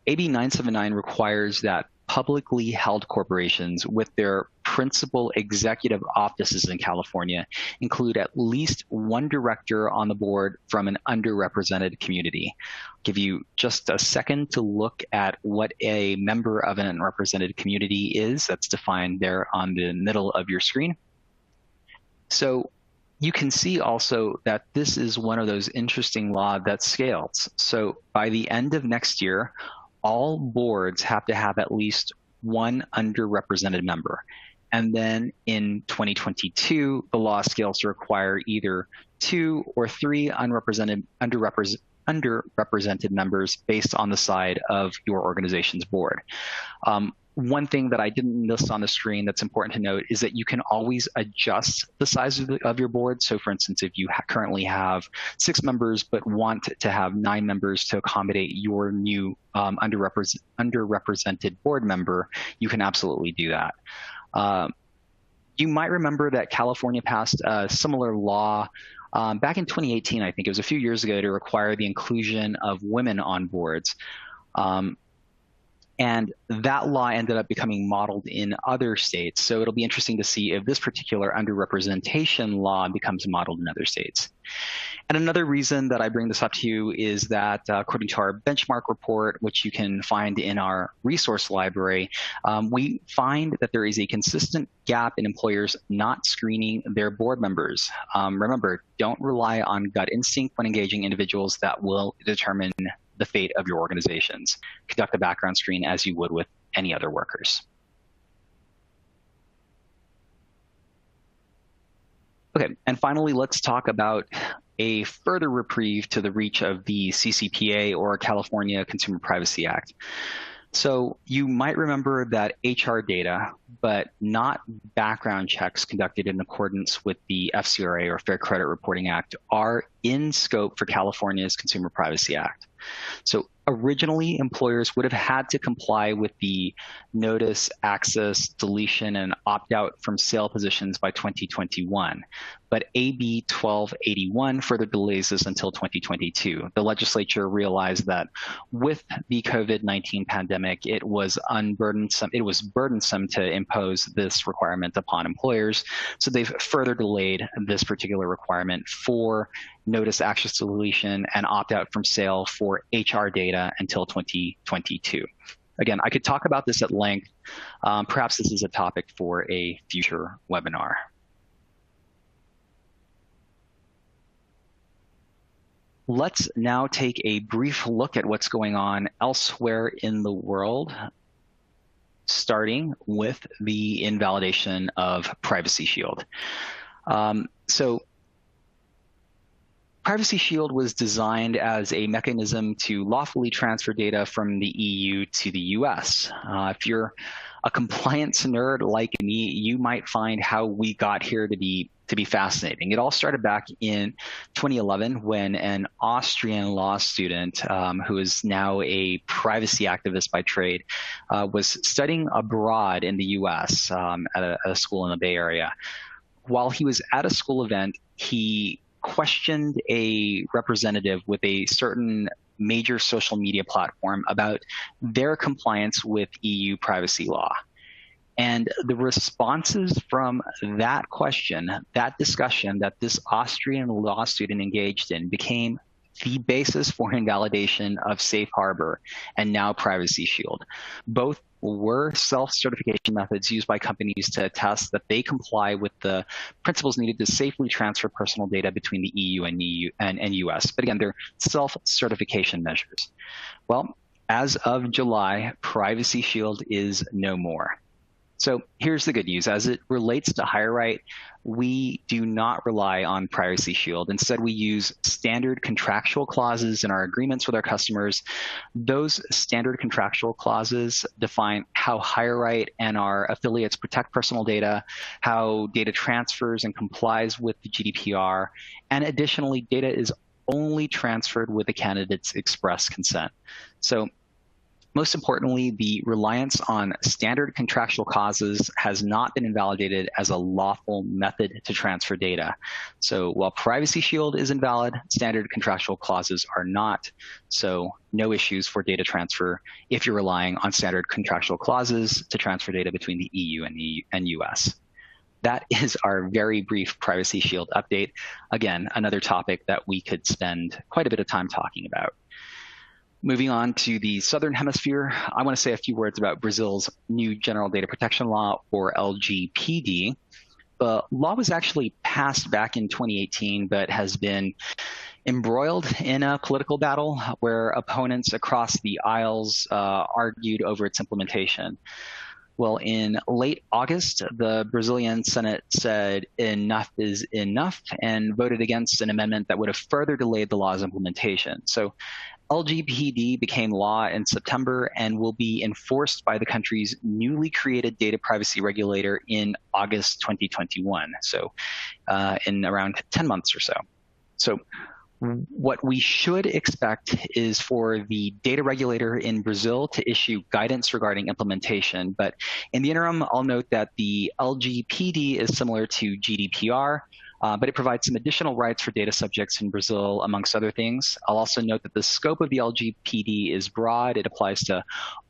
AB 979 requires that publicly held corporations with their principal executive offices in California include at least one director on the board from an underrepresented community. I'll give you just a second to look at what a member of an unrepresented community is. That's defined there on the middle of your screen. So you can see also that this is one of those interesting laws that scales. So by the end of next year, all boards have to have at least one underrepresented member. And then in 2022, the law scales to require either 2 or 3 underrepresented members based on the side of your organization's board. One thing that I didn't list on the screen that's important to note is that you can always adjust the size of your board. So for instance, if you currently have 6 members but want to have 9 members to accommodate your new underrepresented board member, you can absolutely do that. You might remember that California passed a similar law back in 2018, I think it was a few years ago, to require the inclusion of women on boards. And that law ended up becoming modeled in other states. So it'll be interesting to see if this particular underrepresentation law becomes modeled in other states. And another reason that I bring this up to you is that according to our benchmark report, which you can find in our resource library, we find that there is a consistent gap in employers not screening their board members. Remember, don't rely on gut instinct when engaging individuals that will determine the fate of your organizations. Conduct a background screen as you would with any other workers. Okay, and finally, let's talk about a further reprieve to the reach of the CCPA, or California Consumer Privacy Act. So you might remember that HR data, but not background checks conducted in accordance with the FCRA, or Fair Credit Reporting Act, are in scope for California's Consumer Privacy Act. So originally, employers would have had to comply with the notice, access, deletion, and opt-out from sale positions by 2021. But AB 1281 further delays this until 2022. The legislature realized that with the COVID-19 pandemic, it was burdensome to impose this requirement upon employers. So they've further delayed this particular requirement for notice, access, deletion, and opt-out from sale for HR data until 2022. Again, I could talk about this at length. Perhaps this is a topic for a future webinar. Let's now take a brief look at what's going on elsewhere in the world, starting with the invalidation of Privacy Shield. So Privacy Shield was designed as a mechanism to lawfully transfer data from the EU to the US. If you're a compliance nerd like me, you might find how we got here to be fascinating. It all started back in 2011 when an Austrian law student, who is now a privacy activist by trade, was studying abroad in the US at a school in the Bay Area. While he was at a school event, he questioned a representative with a certain major social media platform about their compliance with EU privacy law. And the responses from that question, that discussion that this Austrian law student engaged in, became the basis for invalidation of Safe Harbor and now Privacy Shield. Both were self-certification methods used by companies to attest that they comply with the principles needed to safely transfer personal data between the EU and US. But again, they're self-certification measures. Well, as of July, Privacy Shield is no more. So here's the good news. As it relates to HireRight, we do not rely on Privacy Shield. Instead, we use standard contractual clauses in our agreements with our customers. Those standard contractual clauses define how HireRight and our affiliates protect personal data, how data transfers and complies with the GDPR, and additionally, data is only transferred with the candidate's express consent. So Most importantly, the reliance on standard contractual clauses has not been invalidated as a lawful method to transfer data. So while Privacy Shield is invalid, standard contractual clauses are not. So no issues for data transfer if you're relying on standard contractual clauses to transfer data between the EU and US. That is our very brief Privacy Shield update. Again, another topic that we could spend quite a bit of time talking about. Moving on to the Southern Hemisphere, I want to say a few words about Brazil's new General Data Protection Law, or LGPD. The law was actually passed back in 2018, but has been embroiled in a political battle where opponents across the aisles argued over its implementation. Well, in late August, the Brazilian Senate said enough is enough and voted against an amendment that would have further delayed the law's implementation. So LGPD became law in September and will be enforced by the country's newly created data privacy regulator in August 2021, so in around 10 months or so. So what we should expect is for the data regulator in Brazil to issue guidance regarding implementation. But in the interim, I'll note that the LGPD is similar to GDPR, but it provides some additional rights for data subjects in Brazil, amongst other things. I'll also note that the scope of the LGPD is broad. It applies to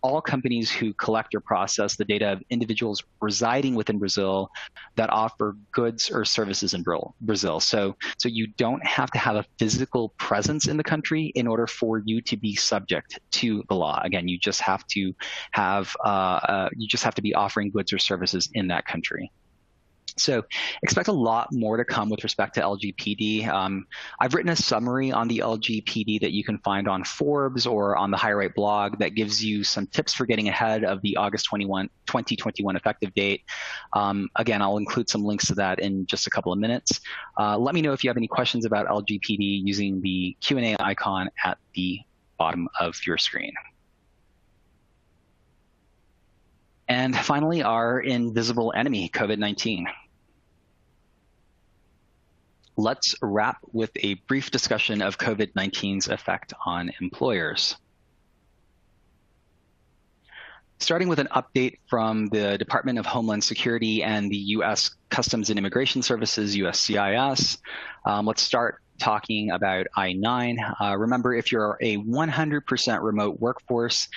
all companies who collect or process the data of individuals residing within Brazil that offer goods or services in Brazil. So you don't have to have a physical presence in the country in order for you to be subject to the law. Again, you just have to have be offering goods or services in that country. So expect a lot more to come with respect to LGPD. I've written a summary on the LGPD that you can find on Forbes or on the HireRight blog that gives you some tips for getting ahead of the August 2021 effective date. Again, I'll include some links to that in just a couple of minutes. Let me know if you have any questions about LGPD using the Q&A icon at the bottom of your screen. And finally, our invisible enemy, COVID-19. Let's wrap with a brief discussion of COVID-19's effect on employers. Starting with an update from the Department of Homeland Security and the U.S. Customs and Immigration Services, USCIS. Let's start talking about I-9. Remember, if you're a 100% remote workforce,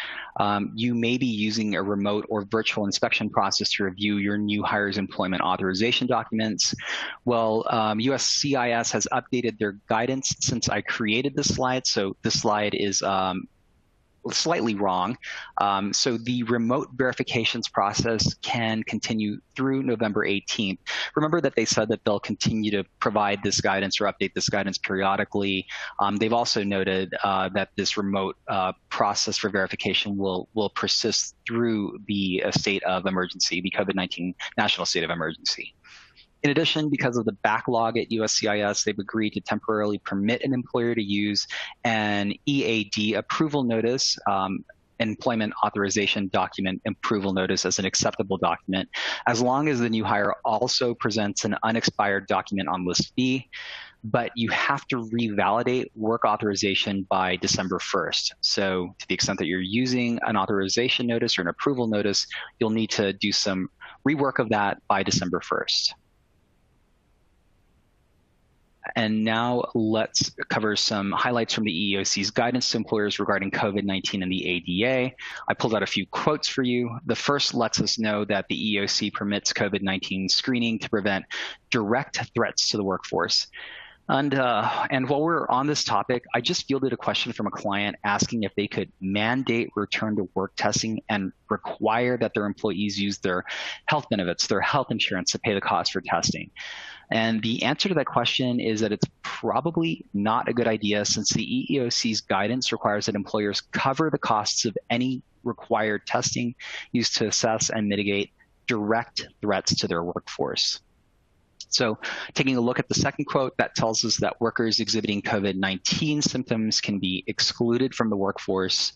you may be using a remote or virtual inspection process to review your new hire's employment authorization documents. Well, USCIS has updated their guidance since I created this slide. So this slide is slightly wrong. So the remote verifications process can continue through November 18th. Remember that they said that they'll continue to provide this guidance or update this guidance periodically. They've also noted that this remote process for verification will persist through the state of emergency, the COVID-19 national state of emergency. In addition, because of the backlog at USCIS, they've agreed to temporarily permit an employer to use an EAD approval notice, employment authorization document approval notice, as an acceptable document, as long as the new hire also presents an unexpired document on list B. But you have to revalidate work authorization by December 1st. So to the extent that you're using an authorization notice or an approval notice, you'll need to do some rework of that by December 1st. And now let's cover some highlights from the EEOC's guidance to employers regarding COVID-19 and the ADA. I pulled out a few quotes for you. The first lets us know that the EEOC permits COVID-19 screening to prevent direct threats to the workforce. And while we're on this topic, I just fielded a question from a client asking if they could mandate return to work testing and require that their employees use their health benefits, their health insurance, to pay the cost for testing. And the answer to that question is that it's probably not a good idea, since the EEOC's guidance requires that employers cover the costs of any required testing used to assess and mitigate direct threats to their workforce. So taking a look at the second quote, that tells us that workers exhibiting COVID-19 symptoms can be excluded from the workforce.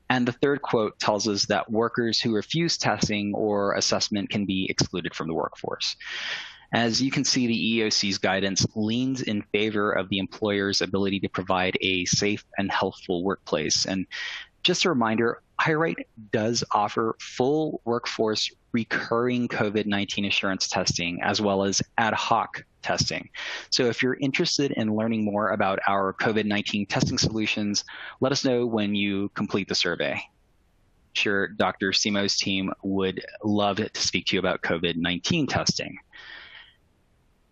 And the third quote tells us that workers who refuse testing or assessment can be excluded from the workforce. As you can see, the EEOC's guidance leans in favor of the employer's ability to provide a safe and healthful workplace. And just a reminder, HireRight does offer full workforce recurring COVID-19 assurance testing, as well as ad hoc testing. So if you're interested in learning more about our COVID-19 testing solutions, let us know when you complete the survey. Sure, Dr. Simo's team would love to speak to you about COVID-19 testing.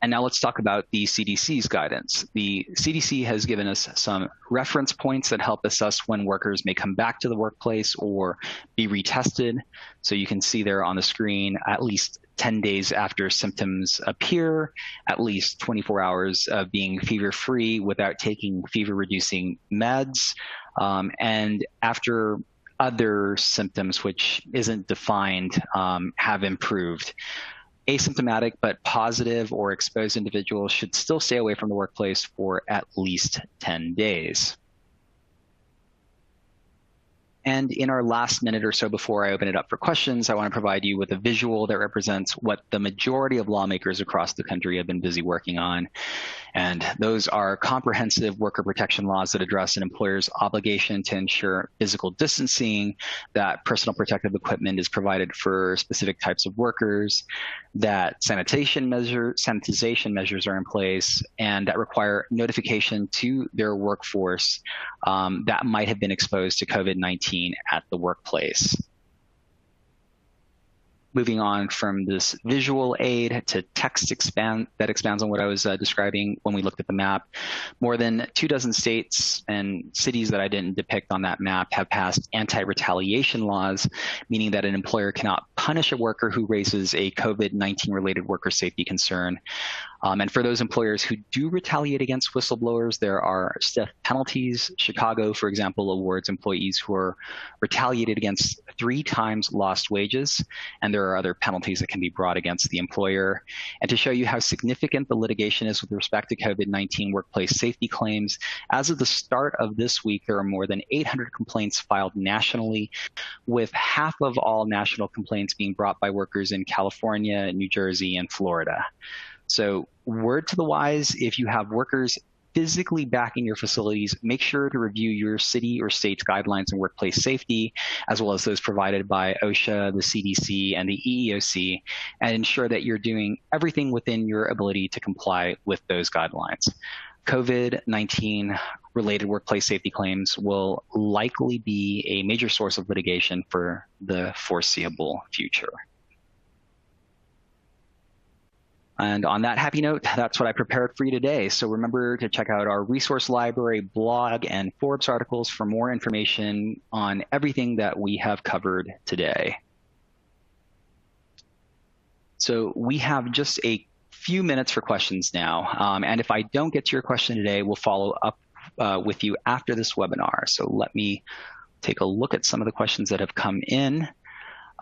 And now let's talk about the CDC's guidance. The CDC has given us some reference points that help assess when workers may come back to the workplace or be retested. So you can see there on the screen, at least 10 days after symptoms appear, at least 24 hours of being fever-free without taking fever-reducing meds, and after other symptoms, which isn't defined, have improved. Asymptomatic but positive or exposed individuals should still stay away from the workplace for at least 10 days. And in our last minute or so before I open it up for questions, I want to provide you with a visual that represents what the majority of lawmakers across the country have been busy working on. And those are comprehensive worker protection laws that address an employer's obligation to ensure physical distancing, that personal protective equipment is provided for specific types of workers, that sanitization measures are in place, and that require notification to their workforce that might have been exposed to COVID-19 at the workplace. Moving on from this visual aid to text that expands on what I was describing when we looked at the map. More than 24 states and cities that I didn't depict on that map have passed anti-retaliation laws, meaning that an employer cannot punish a worker who raises a COVID-19 related worker safety concern. And for those employers who do retaliate against whistleblowers, there are stiff penalties. Chicago, for example, awards employees who are retaliated against 3 times lost wages, and there are other penalties that can be brought against the employer. And to show you how significant the litigation is with respect to COVID-19 workplace safety claims, as of the start of this week, there are more than 800 complaints filed nationally, with half of all national complaints being brought by workers in California, New Jersey, and Florida. So word to the wise, if you have workers physically back in your facilities, make sure to review your city or state's guidelines on workplace safety, as well as those provided by OSHA, the CDC, and the EEOC, and ensure that you're doing everything within your ability to comply with those guidelines. COVID-19 related workplace safety claims will likely be a major source of litigation for the foreseeable future. And on that happy note, that's what I prepared for you today. So remember to check out our resource library, blog, and Forbes articles for more information on everything that we have covered today. So we have just a few minutes for questions now. And if I don't get to your question today, we'll follow up with you after this webinar. So let me take a look at some of the questions that have come in.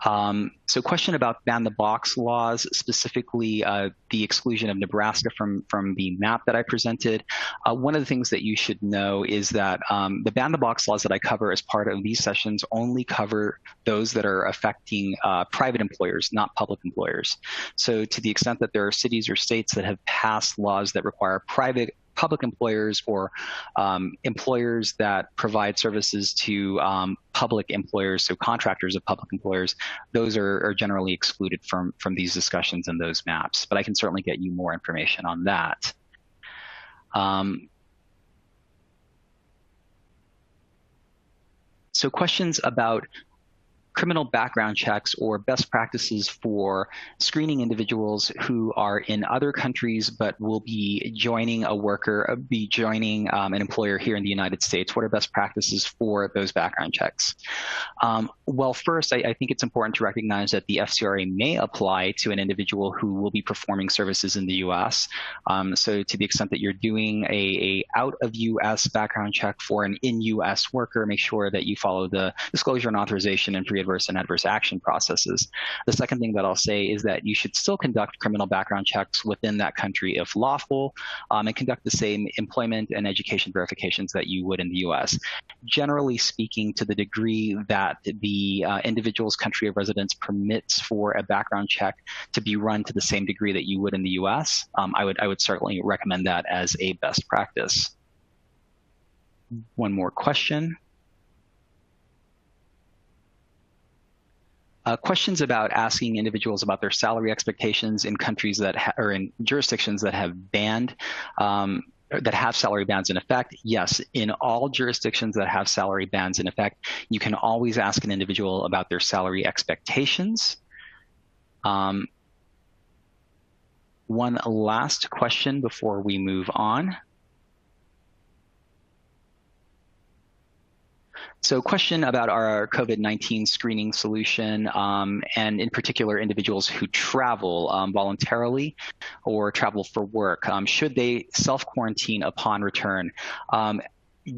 So question about ban the box laws, specifically the exclusion of Nebraska from the map that I presented. One of the things that you should know is that the ban the box laws that I cover as part of these sessions only cover those that are affecting private employers, not public employers. So to the extent that there are cities or states that have passed laws that require public employers or employers that provide services to public employers, so contractors of public employers, those are generally excluded from these discussions and those maps. But I can certainly get you more information on that. So questions about criminal background checks or best practices for screening individuals who are in other countries but will be joining an employer here in the United States. What are best practices for those background checks? Well, first, I think it's important to recognize that the FCRA may apply to an individual who will be performing services in the U.S. So to the extent that you're doing a out of U.S. background check for an in-U.S. worker, make sure that you follow the disclosure and authorization and pre-adverse and adverse action processes. The second thing that I'll say is that you should still conduct criminal background checks within that country if lawful, and conduct the same employment and education verifications that you would in the U.S. Generally speaking, to the degree that the individual's country of residence permits for a background check to be run to the same degree that you would in the U.S., I would certainly recommend that as a best practice. One more question. questions about asking individuals about their salary expectations in countries that or in jurisdictions that have banned that have salary bans in effect. Yes, in all jurisdictions that have salary bans in effect, you can always ask an individual about their salary expectations. One last question before we move on. So question about our COVID-19 screening solution, and in particular, individuals who travel voluntarily or travel for work. Should they self-quarantine upon return?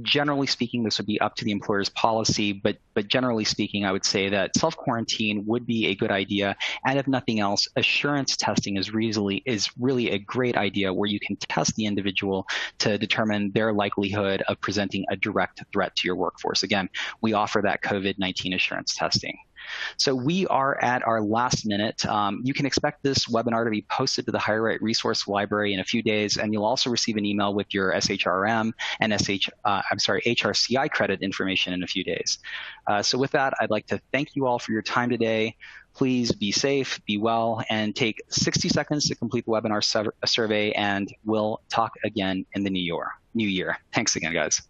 Generally speaking, this would be up to the employer's policy, but generally speaking, I would say that self-quarantine would be a good idea. And if nothing else, assurance testing is really a great idea where you can test the individual to determine their likelihood of presenting a direct threat to your workforce. Again, we offer that COVID-19 assurance testing. So we are at our last minute. You can expect this webinar to be posted to the HireRight resource library in a few days, and you'll also receive an email with your SHRM and HRCI credit information in a few days. So with that, I'd like to thank you all for your time today. Please be safe, be well, and take 60 seconds to complete the webinar survey, and we'll talk again in the new year. Thanks again, guys.